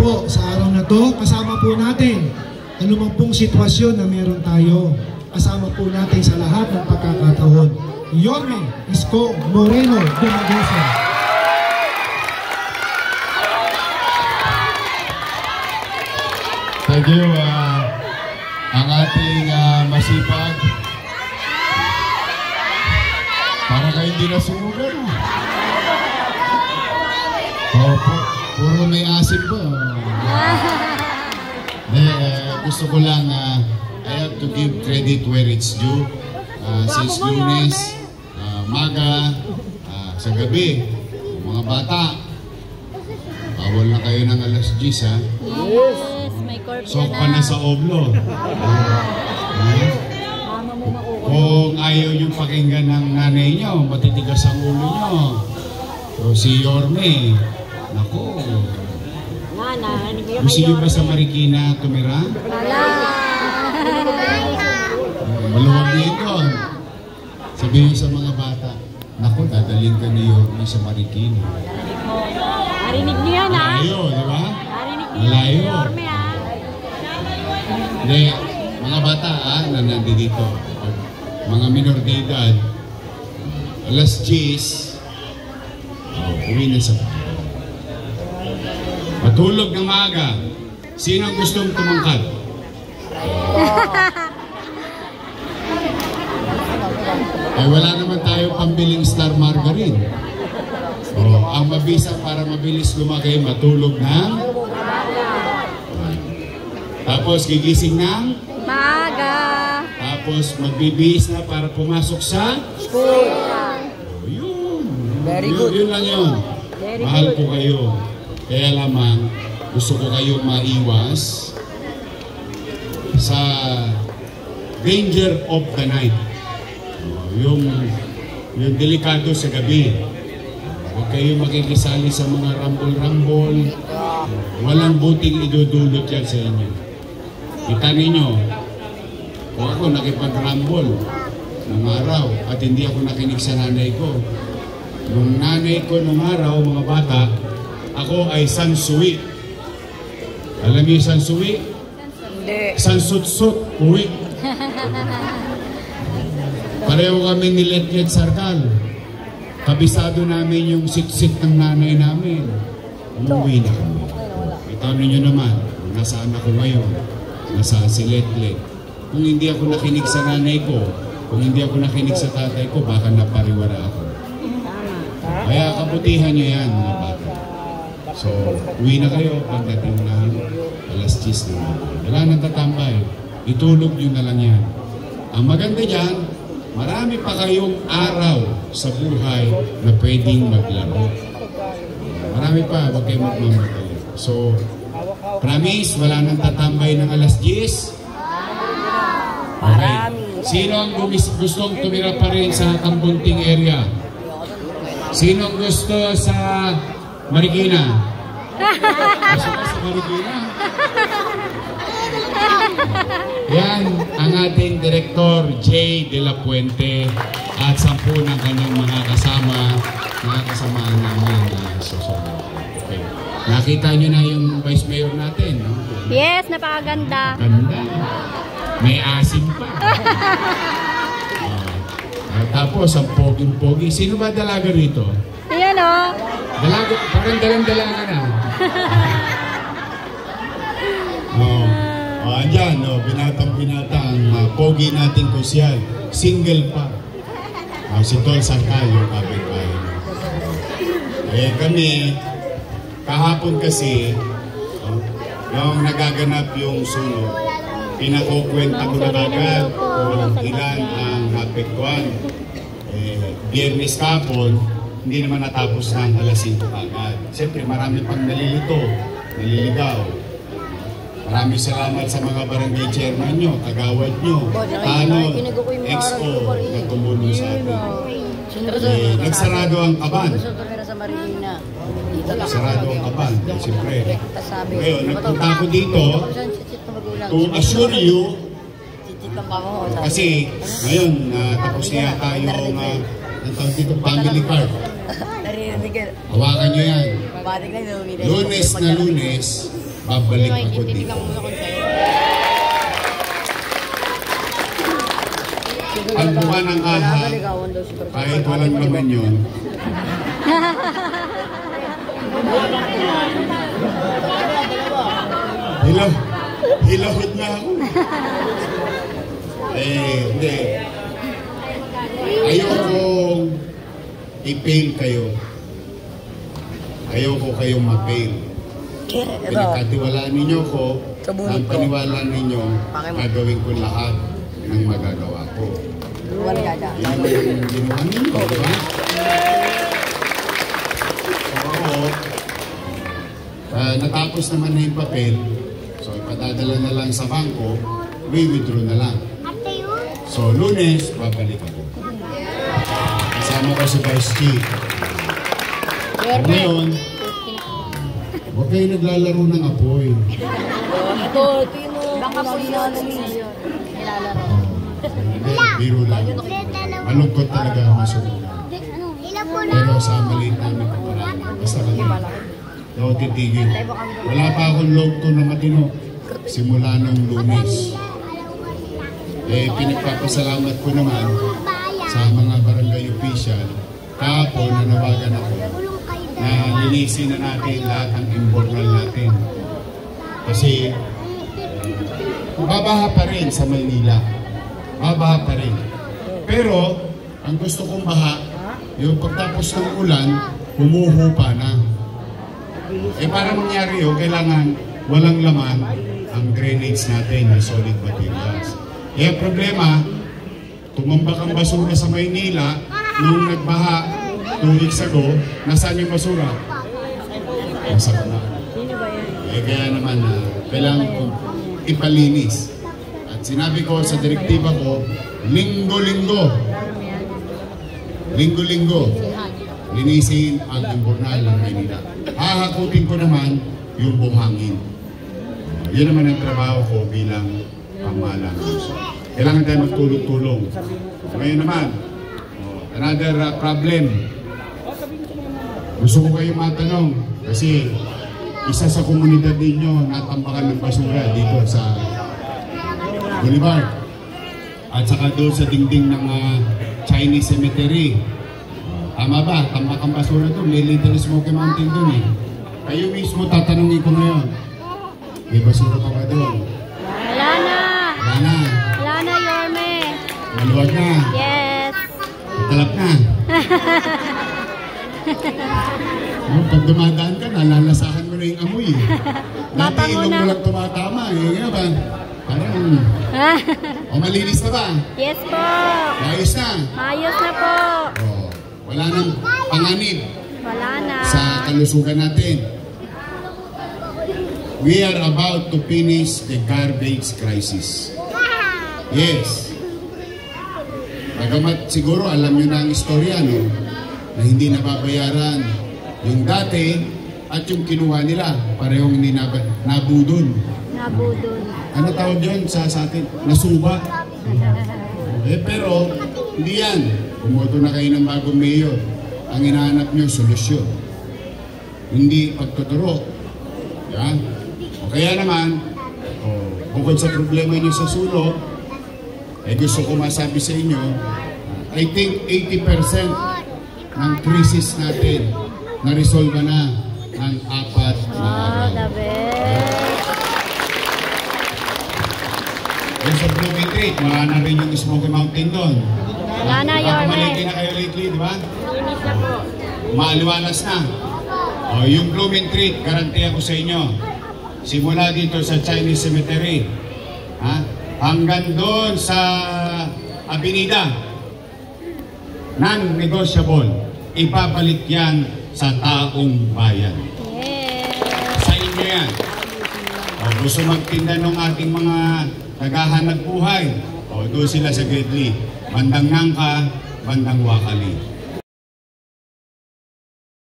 po sa araw na to, kasama po natin anumang pong sitwasyon na meron tayo. Kasama po natin sa lahat ng pagkakataon. Yorme Isko Moreno Dumagusa. Thank you. Ang ating masipag. Para kayo hindi nasugan. Puro may asin po. Gusto ko lang, I have to give credit where it's due. Since Lunes, maga, sa gabi, mga bata, bawal na kayo ng alas 10, ha? Yes, may corp so, pa na sa oblo. Kung ayaw yung pakinggan ng nanay nyo, matitigas ang ulo nyo. So, si Yorme, naku. Gusto nyo ba sa Marikina tumira? Maluwag dito. Sabihin sa mga bata, naku, dadaling ka ni Yorme sa Marikina. Narinig niyo yan, ha? Malayo, di ba? Narinig niyo Malayo. Yorme, ha? Hindi, mga bata, na nandito. Mga minor de edad, alas 10, uwi na sa bahay. Matulog ng maaga. Sino ang gustong tumangkad? Ay wala naman tayo pambiling Star Margarine. Ang mabisa para mabilis lumaki, matulog ng tapos gigising ng Maaga. tapos magbibihis na para pumasok sa School. Yun. Very good. Yun lang yun. Mahal ko kayo. Kaya lamang gusto ko kayo maiwas sa danger of the night. Yung delikado sa gabi. Huwag kayo makikisali sa mga rambol-rambol. Walang buting idudulot yan sa inyo. Kita ninyo, kung ako nakipag-rambol ng araw at hindi ako nakinig sa nanay ko. Nung nanay ko nung araw, mga bata, ako ay sansui. Alam niyo yung sansui? Hindi. Sansutsut, uwi. Pareho kami ni Letlet Sarkal. Kabisado namin yung sit-sit ng nanay namin. Umuwi na kami. Ito ninyo naman, nasaan ako ngayon? Nasaan si Letlet? Kung hindi ako nakinig sa nanay ko, kung hindi ako nakinig sa tatay ko, baka napariwara ako. Kaya kabutihan nyo yan, mga bata. So, uwi na kayo pagdating ng alas 10 na. Wala nang tatambay. Itulog nyo na lang yan. Ang maganda dyan, marami pa kayong araw sa buhay na pwedeng maglaro. Marami pa, huwag kayong magmamatay. So, promise, wala nang tatambay ng alas 10? Okay. Sino ang gustong tumira pa rin sa Kambunting area? Sino ang gusto sa Marikina? Gusto ka sa Marikina? Yan ang ating Direktor J. De La Puente at 10 ng kanyang mga kasamaan namin na susunod. Okay. Nakita nyo na yung Vice Mayor natin, no? Yes, napakaganda. Ganda. May asim pa. Tapos, ang poging-pogi. Sino ba dalaga rito? Ayan, o. Dalaga, parang dalang-dalaga na. Andyan, binatang-binata ang pogi natin kusyal. Single pa. Si Tol Sarkal, yung kapitbahay. Kami, kahapon kasi, yung nagaganap yung sunog, pinakukwenta ko na agad kung ilan ang napektuan. Biyernes kapon, hindi naman natapos ng alas 5 agad. Siyempre, marami pang nalilito, naliligaw. Maraming salamat sa mga barangay chairman nyo, kagawad nyo, tanod, expo, na tumulong sa atin. Nagsarado ang kaban. Nagsarado ang kaban, siyempre. Ngayon, nagpunta ako dito to assure you, kasi ngayon, tapos na yata yung family card. Hawakan nyo yan. Lunes na Lunes, babalik ako dito. Ang buka ng aha, kahit walang laman yun, hilahod na ako. Hindi. Ayokong i-fail kayo. Ayoko kayong ma-fail. Pinagkatiwalaan ninyo ko, ang paniwala ninyo, gagawin ko lahat ng magagawa ko. Yan yung ginawa ninyo, di ba? Natapos naman na yung papel, so ipadadala na lang sa bangko, withdraw na lang. So, Lunes, babalik ako. Kasama ko si Vice Chief. Ngayon, huwag kayo naglalaro ng apoy. Baka po nilalaro. Biro lang. Malungkot talaga ang masunugan. Pero sa maliit namin paparaan, basta kami. Daw titigil. Wala pa akong log to na matino. Simula nung Lunes. Pinagpapasalamat ko naman sa mga barangay official. Kahapon nanawagan ako na linisin na natin lahat ng imbornal natin. Kasi babaha pa rin sa Maynila. Babaha pa rin. Pero ang gusto kong baha, yung pagtapos ng ulan, humuhupa na. Para mangyari yun, kailangan walang laman ang drainage natin na solid materials. Problema, tumambak ang basura sa Maynila nung nagbaha 2 weeks ago. Nasaan yung basura? Nasa na. Kaya naman, kailangan kong ipalinis. At sinabi ko sa direktiba ko, linggo-linggo, linisin ang imbornal ng Maynila. Hahakutin ko naman yung buhangin. Yun naman ang trabaho ko bilang pamahalaan. Kailangan tayo magtulong-tulong. Ngayon naman, another problem. Gusto ko kayong matanong kasi isa sa komunidad ninyo natambakan ng basura dito sa Boulevard. At saka doon sa dingding ng Chinese Cemetery. Tama ba? Tambak ang basura doon. May Little Smoky Mountain doon eh. Kayo mismo tatanungin ko ngayon. May basura pa ba doon? Wala na. Wala na. Wala na, Yorme. Maluwag na. Yes. Talap na. Pag dumadaan ka, nalalasahan mo na yung amoy. Dati ilong mo lang tumatama. Ngayon ba? Parang... malinis na ba? Yes po. Ayos na. Ayos na po. Wala nang panganib. Wala na. Sa kalusugan natin. We are about to finish the garbage crisis. Yes. Bagamat siguro alam nyo na ang istorya, no? Na hindi nababayaran yung dati at yung kinuha nila. Parehong hindi nabudol. Nabudol. Ano tawag yun sa atin? Nasuba. Pero hindi yan. Bumoto na kayo ng bagong mayor. Ang hinahanap nyo, solusyon. Hindi pagtuturo. Yan. O kaya naman, bukod sa problema nyo sa sulok, gusto ko masabi sa inyo, I think 80% ng crisis natin na-resolve na ng 4 na araw. The best. Yung sa Blooming Creek, wala na rin yung Smoky Mountain doon. Wala na, Yorme. Maliki na kayo lately, di ba? Linis na po. Maaliwalas na. Yung Blooming Creek, garanti ako sa inyo. Simula dito sa Chinese Cemetery, hanggang doon sa Avenida, non-negotiable, ipabalik yan sa taong bayan. Yes. Sa inyo yan. Gusto magtinda ng ating mga naghahanap buhay, doon sila sa Gridley. Bandang Nangka, bandang Wakali.